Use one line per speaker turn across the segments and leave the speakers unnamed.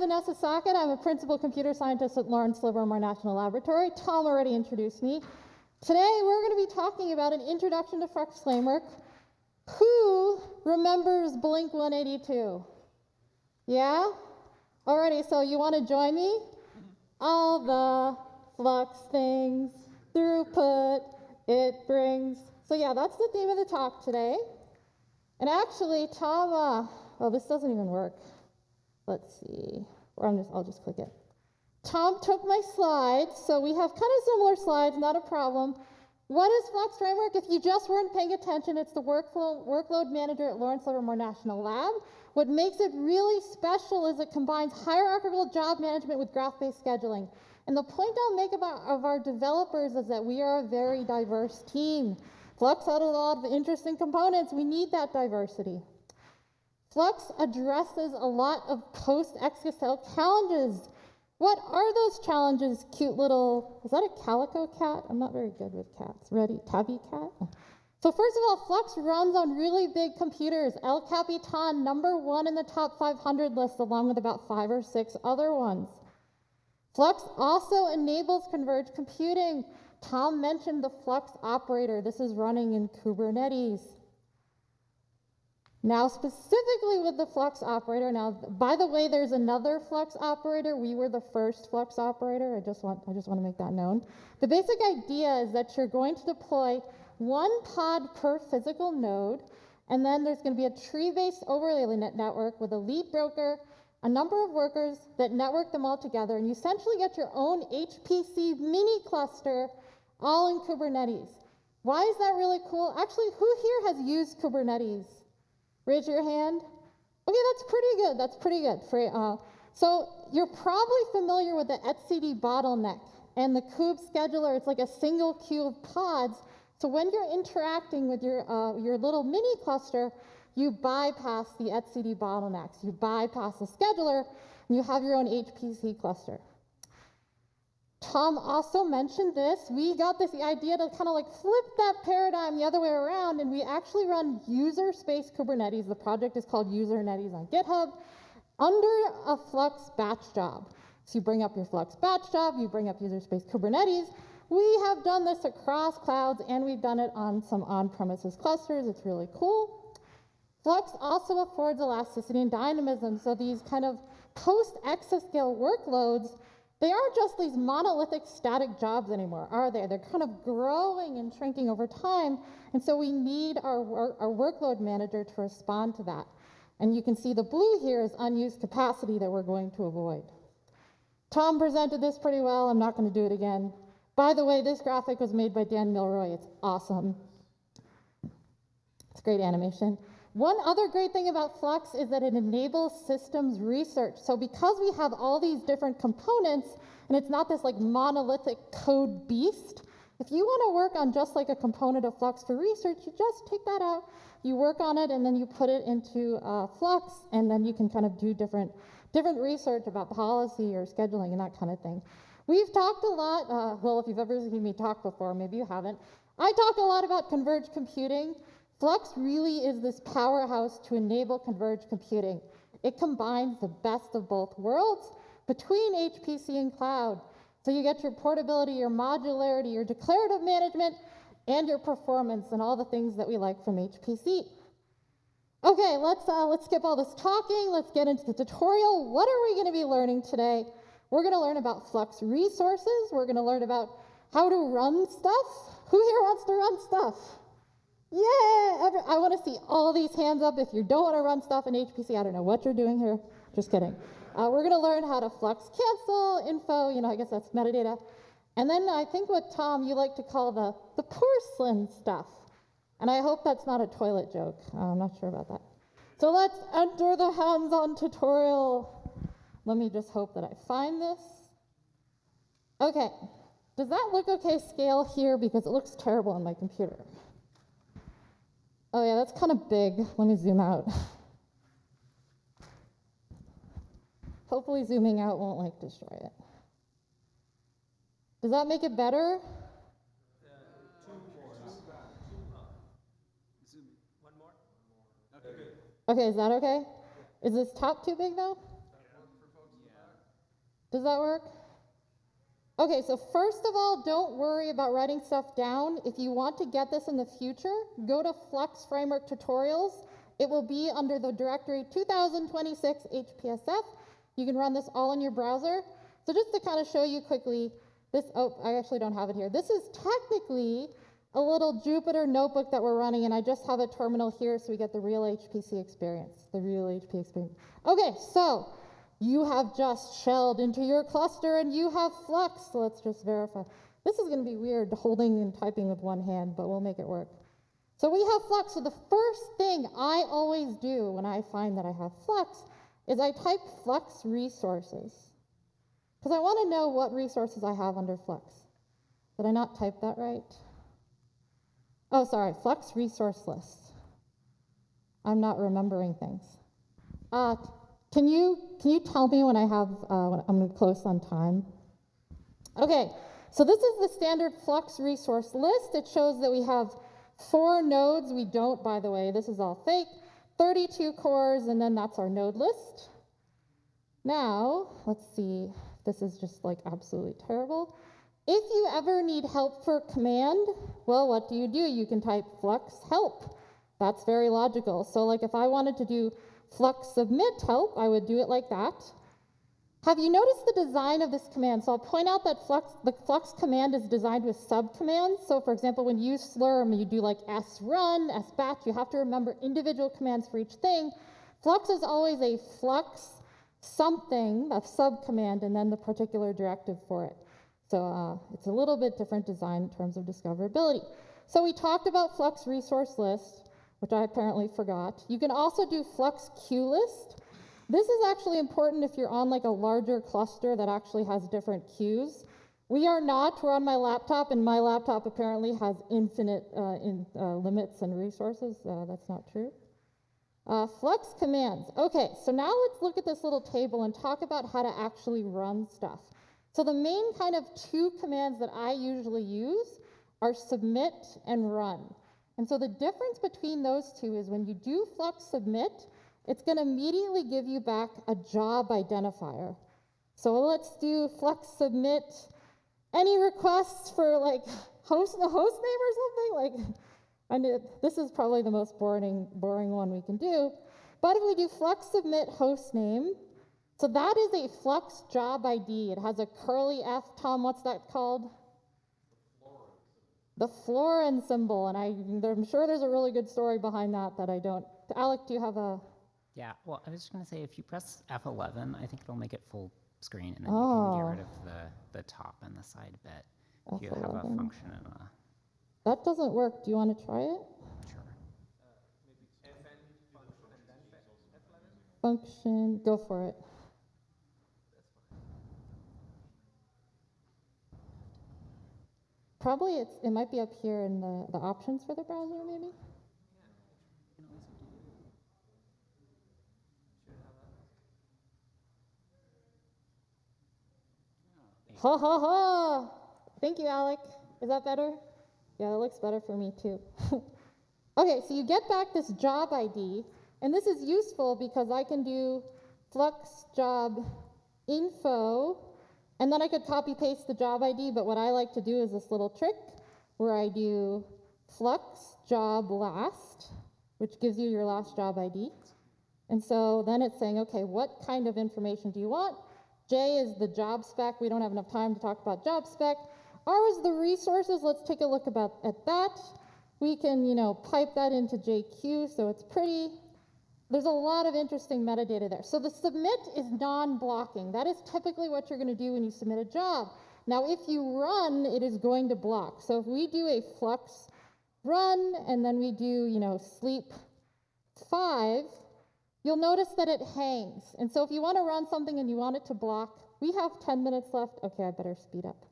Vanessa Sochat. I'm a principal computer scientist at Lawrence Livermore National Laboratory. Tom already introduced me. Today, we're going to be talking about an introduction to Flux framework. Who remembers Blink 182? Yeah? Alrighty, so you want to join me? All the Flux things, throughput, it brings. So yeah, that's the theme of the talk today. And actually, Tom, oh, this doesn't even work. Let's see, or I'll just click it. Tom took my slides, so we have kind of similar slides, not a problem. What is Flux Framework? If you just weren't paying attention, it's the workload manager at Lawrence Livermore National Lab. What makes it really special is it combines hierarchical job management with graph-based scheduling. And the point I'll make of our developers is that we are a very diverse team. Flux has a lot of interesting components. We need that diversity. Flux addresses a lot of post-XSL challenges. What are those challenges, cute little, is that a calico cat? I'm not very good with cats. Ready, tabby cat? So first of all, Flux runs on really big computers. El Capitan, #1 in the top 500 list, along with about 5 or 6 other ones. Flux also enables converged computing. Tom mentioned the Flux operator. This is running in Kubernetes. Now, specifically with the Flux operator, now, by the way, there's another Flux operator. We were the first Flux operator. I just want to make that known. The basic idea is that you're going to deploy one pod per physical node, and then there's going to be a tree-based overlay network with a lead broker, a number of workers that network them all together, and you essentially get your own HPC mini cluster all in Kubernetes. Why is that really cool? Actually, who here has used Kubernetes? Raise your hand. Okay, that's pretty good. That's pretty good. So you're probably familiar with the etcd bottleneck and the kube scheduler. It's like a single queue of pods. So when you're interacting with your little mini cluster, you bypass the etcd bottlenecks. You bypass the scheduler, and you have your own HPC cluster. Tom also mentioned this. We got this idea to kind of like flip that paradigm the other way around, and we actually run user space Kubernetes. The project is called Usernetes on GitHub, under a Flux batch job. So you bring up your Flux batch job, you bring up user space Kubernetes. We have done this across clouds, and we've done it on some on-premises clusters. It's really cool. Flux also affords elasticity and dynamism. So these kind of post-exascale workloads, they aren't just these monolithic static jobs anymore, are they? They're kind of growing and shrinking over time, and so we need our workload manager to respond to that. And you can see the blue here is unused capacity that we're going to avoid. Tom presented this pretty well. I'm not going to do it again. By the way, this graphic was made by Dan Milroy. It's awesome. It's great animation. One other great thing about Flux is that it enables systems research. So because we have all these different components, and it's not this like monolithic code beast, if you want to work on just like a component of Flux for research, you just take that out, you work on it, and then you put it into Flux, and then you can kind of do different research about policy or scheduling and that kind of thing. We've talked a lot, well, if you've ever seen me talk before, maybe you haven't. I talk a lot about converged computing. Flux really is this powerhouse to enable converged computing. It combines the best of both worlds between HPC and cloud. So you get your portability, your modularity, your declarative management, and your performance, and all the things that we like from HPC. Okay, let's skip all this talking. Let's get into the tutorial. What are we going to be learning today? We're going to learn about Flux resources. We're going to learn about how to run stuff. Who here wants to run stuff? Yeah, I want to see all these hands up. If you don't want to run stuff in HPC, I don't know what you're doing here. Just kidding. We're going to learn how to Flux cancel info. I guess that's metadata. And then I think what, Tom, you like to call the porcelain stuff. And I hope that's not a toilet joke. I'm not sure about that. So let's enter the hands-on tutorial. Let me just hope that I find this. Okay. Does that look okay scale here? Because it looks terrible on my computer. Oh yeah, that's kind of big. Let me zoom out. Hopefully zooming out won't like destroy it. Does that make it better?
One more.
Okay, is that okay? Is this top too big though? Does that work? Okay, so first of all, don't worry about writing stuff down. If you want to get this in the future, go to Flux Framework Tutorials. It will be under the directory 2026 HPSF. You can run this all in your browser. So just to kind of show you quickly, I actually don't have it here. This is technically a little Jupyter notebook that we're running, and I just have a terminal here so we get the real HPC experience, Okay, so you have just shelled into your cluster and you have Flux. So let's just verify. This is going to be weird holding and typing with one hand, but we'll make it work. So we have Flux. So the first thing I always do when I find that I have Flux is I type Flux resources, because I want to know what resources I have under Flux. Did I not type that right? Oh, sorry, Flux resource list. I'm not remembering things. Can you tell me when when I'm close on time? Okay, so this is the standard Flux resource list. It shows that we have 4 nodes. We don't, by the way, this is all fake. 32 cores, and then that's our node list. Now, let's see. This is just like absolutely terrible. If you ever need help for command, well, what do? You can type Flux help. That's very logical. So like if I wanted to do Flux submit help, I would do it like that. Have you noticed the design of this command? So I'll point out that the Flux command is designed with subcommands. So for example, when you use Slurm, you do like srun, sbatch, you have to remember individual commands for each thing. Flux is always a Flux something, a subcommand, and then the particular directive for it. So it's a little bit different design in terms of discoverability. So we talked about Flux resource list, which I apparently forgot. You can also do Flux queue list. This is actually important if you're on like a larger cluster that actually has different queues. We are not, we're on my laptop, and my laptop apparently has infinite limits and resources. That's not true. Flux commands. Okay, so now let's look at this little table and talk about how to actually run stuff. So the main kind of 2 commands that I usually use are submit and run. And so the difference between those 2 is when you do Flux submit, it's going to immediately give you back a job identifier. So let's do Flux submit any requests for like a host name or something. This is probably the most boring one we can do. But if we do Flux submit host name, so that is a Flux job ID. It has a curly F. Tom, what's that called? The florin symbol. And I'm sure there's a really good story behind that I don't. Alec, do you have a?
Yeah, well, I was just going to say, if you press F11, I think it'll make it full screen, and then you can get rid of the top and the side bit. If you have a function and a...
That doesn't work. Do you want to try it?
Sure.
Maybe FN function and then F11?
Function, go for it. Probably it might be up here in the options for the browser, maybe? Ha ha ha! Thank you, Alec. Is that better? Yeah, that looks better for me too. Okay, so you get back this job ID, and this is useful because I can do Flux job info, and then I could copy paste the job ID, but what I like to do is this little trick where I do Flux job last, which gives you your last job ID. And so then it's saying, okay, what kind of information do you want? J is the job spec. We don't have enough time to talk about job spec. R is the resources. Let's take a look at that. We can, pipe that into JQ, so it's pretty. There's a lot of interesting metadata there. So the submit is non-blocking. That is typically what you're going to do when you submit a job. Now, if you run, it is going to block. So if we do a Flux run, and then we do, sleep 5, you'll notice that it hangs. And so if you want to run something and you want it to block, we have 10 minutes left. Okay, I better speed up.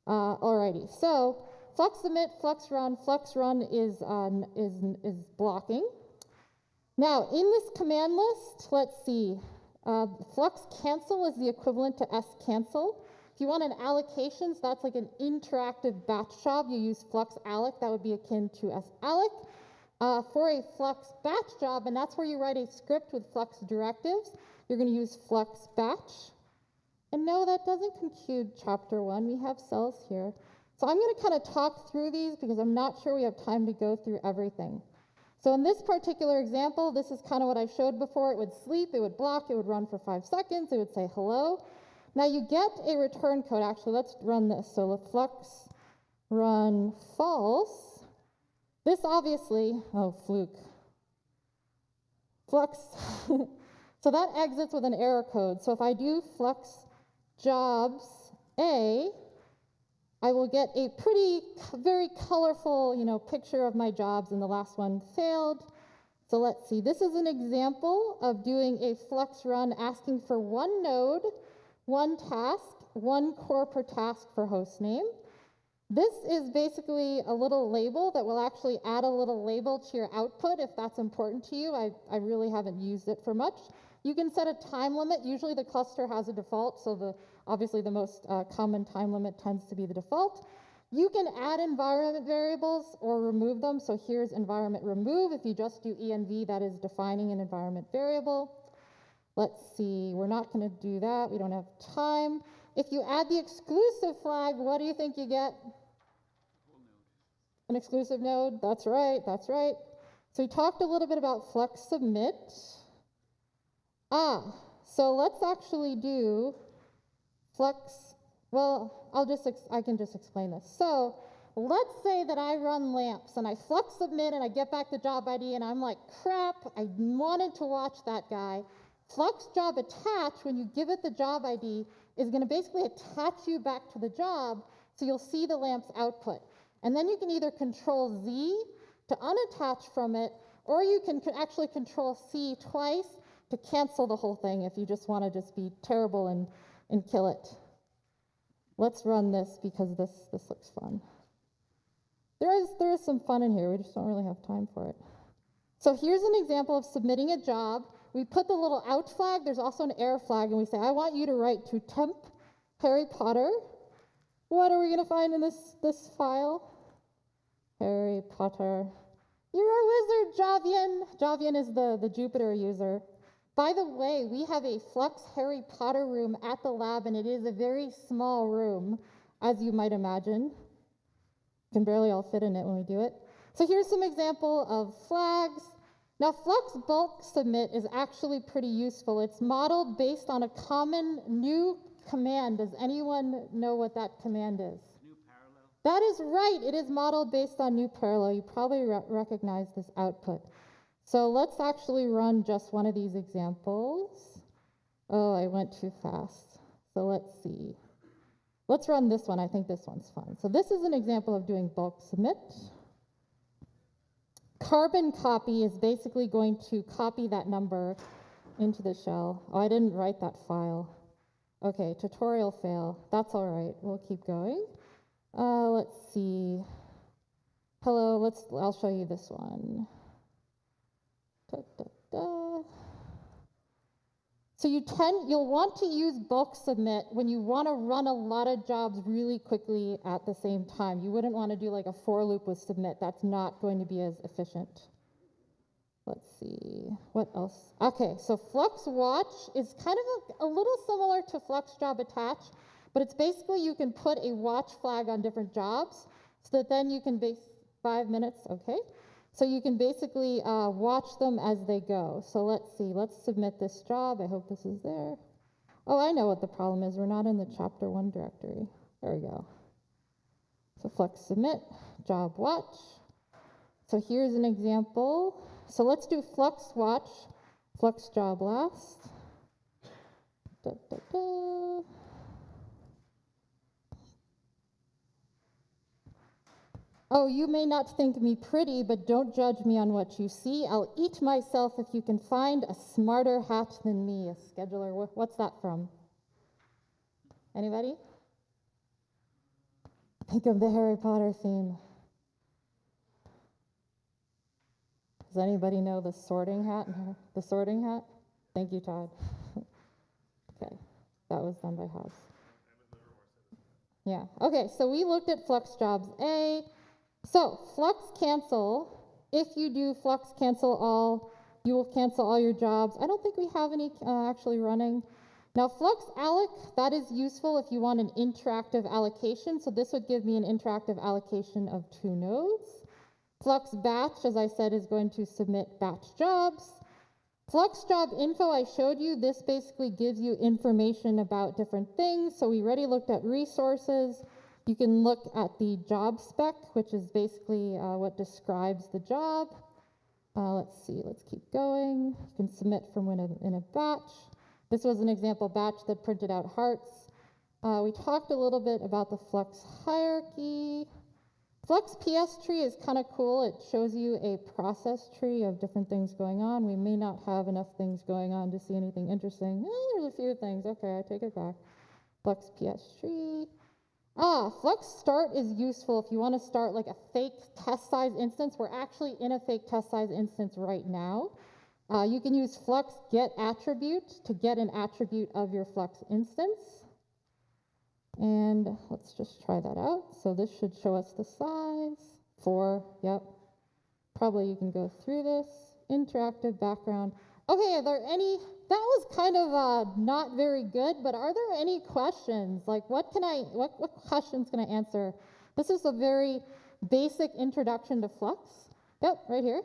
Alrighty, so Flux submit, Flux run is blocking. Now, in this command list, let's see, Flux cancel is the equivalent to scancel. If you want an allocations, that's like an interactive batch job. You use Flux alloc, that would be akin to salloc. For a Flux batch job, and that's where you write a script with Flux directives, you're going to use Flux batch. And no, that doesn't conclude chapter 1. We have cells here. So I'm going to kind of talk through these because I'm not sure we have time to go through everything. So in this particular example, this is kind of what I showed before. It would sleep, it would block, it would run for 5 seconds, it would say hello. Now you get a return code. Actually, let's run this. So the flux run false. This obviously, oh, fluke. Flux. So that exits with an error code. So if I do flux jobs A, I will get a very colorful, picture of my jobs, and the last one failed. So let's see. This is an example of doing a flux run asking for one node, one task, one core per task for host name. This is basically a little label that will actually add a little label to your output if that's important to you. I really haven't used it for much. You can set a time limit. Usually the cluster has a default, so obviously the most common time limit tends to be the default. You can add environment variables or remove them. So here's environment remove. If you just do env, that is defining an environment variable. Let's see, we're not going to do that. We don't have time. If you add the exclusive flag, what do you think you get? An exclusive node. That's right, that's right. So we talked a little bit about flux submit. So let's actually do flux. Well, I can just explain this. So let's say that I run lamps and I flux submit and I get back the job ID and I'm like, crap, I wanted to watch that guy. Flux job attach, when you give it the job ID, is going to basically attach you back to the job, so you'll see the lamp's output. And then you can either control Z to unattach from it, or you can actually control C twice to cancel the whole thing if you just want to just be terrible and kill it. Let's run this because this looks fun. There is some fun in here. We just don't really have time for it. So here's an example of submitting a job. We put the little out flag. There's also an error flag, and we say, I want you to write to temp Harry Potter. What are we going to find in this file? Harry Potter. You're a wizard, Javian. Javian is the Jupyter user. By the way, we have a Flux Harry Potter room at the lab, and it is a very small room, as you might imagine. Can barely all fit in it when we do it. So here's some example of flags. Now, Flux bulk submit is actually pretty useful. It's modeled based on a common new command. Does anyone know what that command is?
New parallel.
That is right. It is modeled based on new parallel. You probably recognize this output. So let's actually run just one of these examples. Oh, I went too fast. So let's see. Let's run this one. I think this one's fun. So this is an example of doing bulk submit. Carbon copy is basically going to copy that number into the shell. Oh, I didn't write that file. Okay, tutorial fail. That's all right. We'll keep going. Let's see. Hello, I'll show you this one. Da, da, da. So you'll want to use bulk submit when you want to run a lot of jobs really quickly at the same time. You wouldn't want to do like a for loop with submit. That's not going to be as efficient. Let's see, what else? Okay, so Flux watch is kind of a little similar to Flux job attach, but it's basically you can put a watch flag on different jobs so that then you can 5 minutes, okay? So you can basically watch them as they go. So let's see, let's submit this job. I hope this is there. Oh, I know what the problem is. We're not in the chapter 1 directory. There we go. So Flux submit, job watch. So here's an example. So let's do Flux watch, Flux job last. Da, da, da. Oh, you may not think me pretty, but don't judge me on what you see. I'll eat myself if you can find a smarter hat than me, a scheduler. What's that from? Anybody? Think of the Harry Potter theme. Does anybody know the sorting hat? The sorting hat? Thank you, Todd. Okay, that was done by Hobbs. Yeah, okay, so we looked at Flux jobs A. So Flux cancel, if you do Flux cancel all, you will cancel all your jobs. I don't think we have any actually running. Now flux alloc, that is useful if you want an interactive allocation. So this would give me an interactive allocation of 2 nodes. Flux batch, as I said, is going to submit batch jobs. Flux job info I showed you, this basically gives you information about different things. So we already looked at resources. You can look at the job spec, which is basically what describes the job. Let's see, let's keep going. You can submit from in a batch. This was an example batch that printed out hearts. We talked a little bit about the Flux hierarchy. Flux PS tree is kind of cool. It shows you a process tree of different things going on. We may not have enough things going on to see anything interesting. Oh, there's a few things. Okay, I take it back. Flux PS tree. Flux start is useful if you want to start like a fake test size instance. We're actually in a fake test size instance right now. You can use Flux get attribute to get an attribute of your Flux instance. And let's just try that out. So this should show us the size. 4, yep. Probably you can go through this. Interactive background. Okay, are there any, that was kind of not very good, but are there any questions? Like what questions can I answer? This is a very basic introduction to Flux. Yep, right here.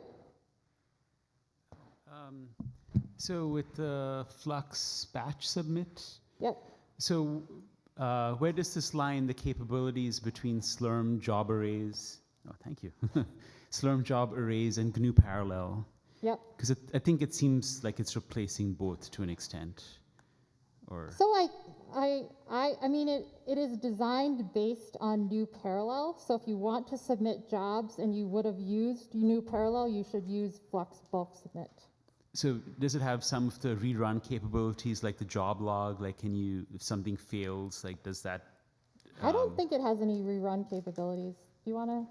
So with the Flux batch submit,
Yep.
so where does this lie in the capabilities between Slurm job arrays? Oh, thank you. Slurm job arrays and GNU parallel.
Yep.
Because I think it seems like it's replacing both to an extent. Or
So I mean, it is designed based on GNU parallel. So if you want to submit jobs and you would have used GNU parallel, you should use Flux bulk submit.
so does it have some of the rerun capabilities like the job log? Like can you, if something fails, like does that?
I don't think it has any rerun capabilities. Do you want to?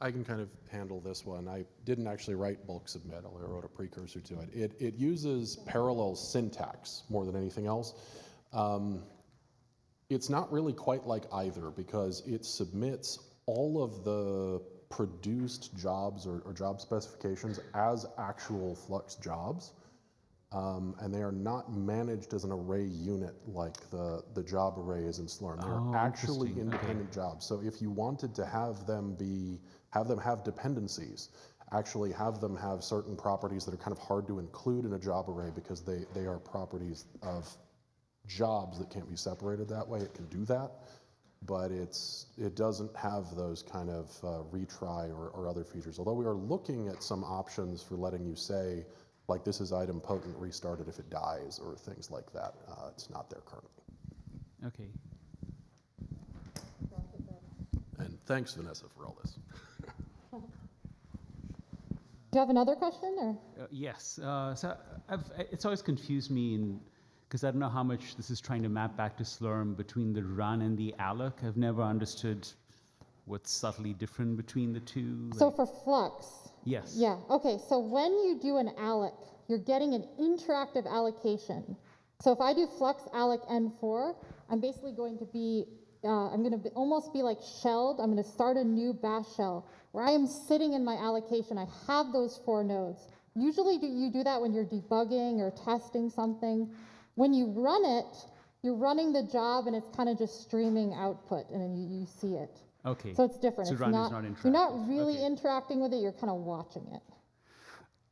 I can kind of handle this one. I didn't actually write bulk submit, I wrote a precursor to it. It uses parallel syntax more than anything else. It's not really quite like either because it submits all of the produced jobs or job specifications as actual Flux jobs. And they are not managed as an array unit like the job array is in Slurm. They're actually independent jobs. So if you wanted to have them have dependencies, actually have them have certain properties that are kind of hard to include in a job array because they are properties of jobs that can't be separated that way, it can do that. But it doesn't have those kind of retry or other features. Although we are looking at some options for letting you say, like this is item potent, restart it if it dies, or things like that. It's not there currently.
Okay.
And thanks, Vanessa, for all this.
Do you have another question, or?
Yes. So it's always confused me because I don't know how much this is trying to map back to Slurm between the run and the alloc. I've never understood what's subtly different between the two.
So for Flux.
Yes.
Yeah, okay, so when you do an alloc, you're getting an interactive allocation. So if I do Flux alloc N4, I'm basically going to be, almost be like shelled. I'm going to start a new bash shell where I am sitting in my allocation. I have those 4 nodes. Usually you do that when you're debugging or testing something. When you run it, you're running the job and it's kind of just streaming output and then you see it.
Okay.
So it's different.
So
It's
run
not,
is not interactive.
you're not really
Okay.
interacting with it, you're kind of watching it.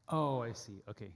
Oh, I see. Okay.